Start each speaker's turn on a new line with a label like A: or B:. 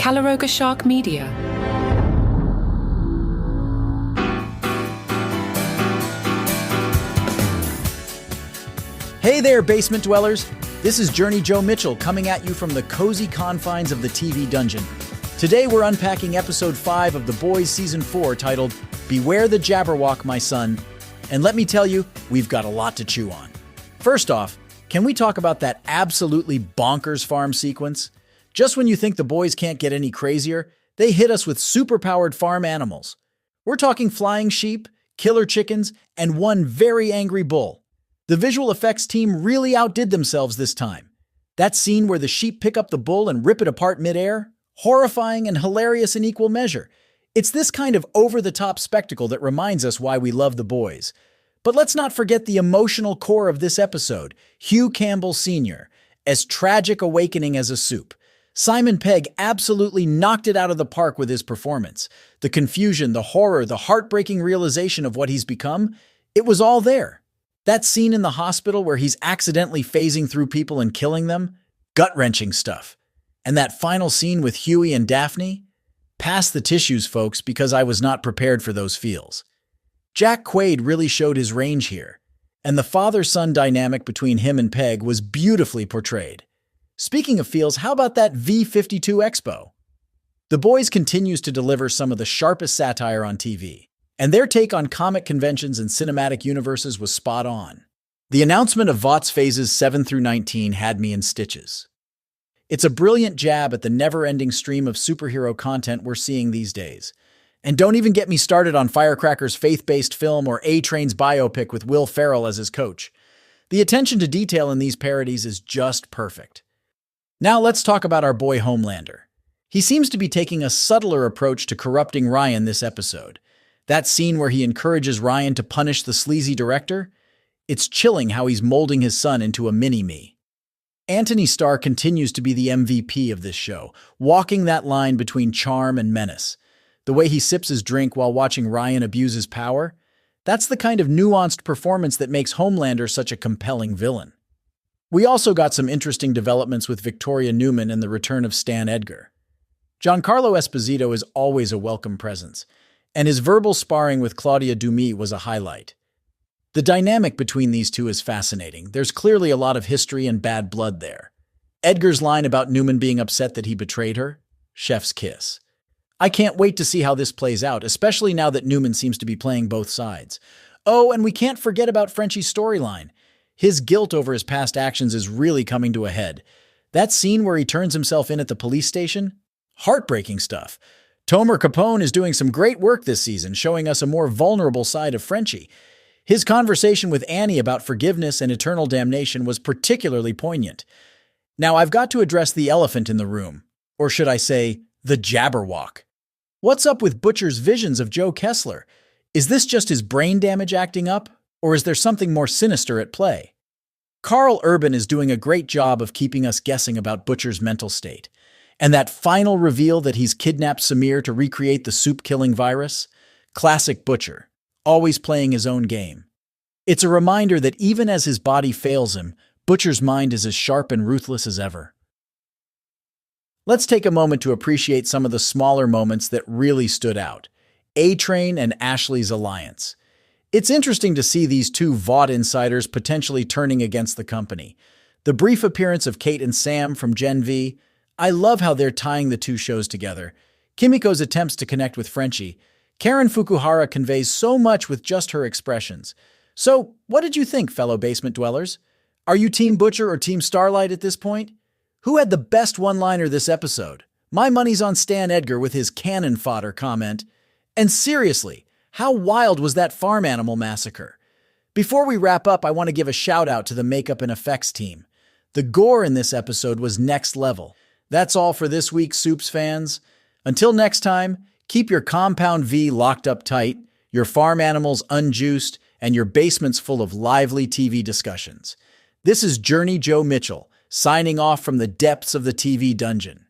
A: Calaroga Shark Media.
B: Hey there, basement dwellers! This is Journey Joe Mitchell coming at you from the cozy confines of the TV dungeon. Today we're unpacking episode 5 of The Boys Season 4 titled, Beware the Jabberwock, My Son. And let me tell you, we've got a lot to chew on. First off, can we talk about that absolutely bonkers farm sequence? Just when you think the boys can't get any crazier, they hit us with superpowered farm animals. We're talking flying sheep, killer chickens, and one very angry bull. The visual effects team really outdid themselves this time. That scene where the sheep pick up the bull and rip it apart midair? Horrifying and hilarious in equal measure. It's this kind of over-the-top spectacle that reminds us why we love the boys. But let's not forget the emotional core of this episode, Hugh Campbell Sr., as tragic awakening as a Supe. Simon Pegg absolutely knocked it out of the park with his performance. The confusion, the horror, the heartbreaking realization of what he's become, it was all there. That scene in the hospital where he's accidentally phasing through people and killing them, gut-wrenching stuff. And that final scene with Huey and Daphne? Pass the tissues, folks, because I was not prepared for those feels. Jack Quaid really showed his range here, and the father-son dynamic between him and Pegg was beautifully portrayed. Speaking of feels, how about that V52 Expo? The Boys continues to deliver some of the sharpest satire on TV, and their take on comic conventions and cinematic universes was spot on. The announcement of VOTS Phases 7 through 19 had me in stitches. It's a brilliant jab at the never-ending stream of superhero content we're seeing these days. And don't even get me started on Firecracker's faith-based film or A-Train's biopic with Will Ferrell as his coach. The attention to detail in these parodies is just perfect. Now let's talk about our boy Homelander. He seems to be taking a subtler approach to corrupting Ryan this episode. That scene where he encourages Ryan to punish the sleazy director? It's chilling how he's molding his son into a mini-me. Anthony Starr continues to be the MVP of this show, walking that line between charm and menace. The way he sips his drink while watching Ryan abuse his power? That's the kind of nuanced performance that makes Homelander such a compelling villain. We also got some interesting developments with Victoria Newman and the return of Stan Edgar. Giancarlo Esposito is always a welcome presence, and his verbal sparring with Claudia Dumais was a highlight. The dynamic between these two is fascinating. There's clearly a lot of history and bad blood there. Edgar's line about Newman being upset that he betrayed her? Chef's kiss. I can't wait to see how this plays out, especially now that Newman seems to be playing both sides. Oh, and we can't forget about Frenchie's storyline. His guilt over his past actions is really coming to a head. That scene where he turns himself in at the police station? Heartbreaking stuff. Tomer Capone is doing some great work this season, showing us a more vulnerable side of Frenchie. His conversation with Annie about forgiveness and eternal damnation was particularly poignant. Now, I've got to address the elephant in the room, or should I say, the Jabberwock. What's up with Butcher's visions of Joe Kessler? Is this just his brain damage acting up, or is there something more sinister at play? Carl Urban is doing a great job of keeping us guessing about Butcher's mental state. And that final reveal that he's kidnapped Samir to recreate the Supe-killing virus? Classic Butcher, always playing his own game. It's a reminder that even as his body fails him, Butcher's mind is as sharp and ruthless as ever. Let's take a moment to appreciate some of the smaller moments that really stood out. A-Train and Ashley's alliance. It's interesting to see these two VOD insiders potentially turning against the company. The brief appearance of Kate and Sam from Gen V, I love how they're tying the two shows together. Kimiko's attempts to connect with Frenchie. Karen Fukuhara conveys so much with just her expressions. So, what did you think, fellow basement dwellers? Are you Team Butcher or Team Starlight at this point? Who had the best one-liner this episode? My money's on Stan Edgar with his cannon fodder comment. And seriously, how wild was that farm animal massacre? Before we wrap up, I want to give a shout-out to the makeup and effects team. The gore in this episode was next level. That's all for this week, Supes fans. Until next time, keep your compound V locked up tight, your farm animals unjuiced, and your basements full of lively TV discussions. This is Journey Joe Mitchell, signing off from the depths of the TV dungeon.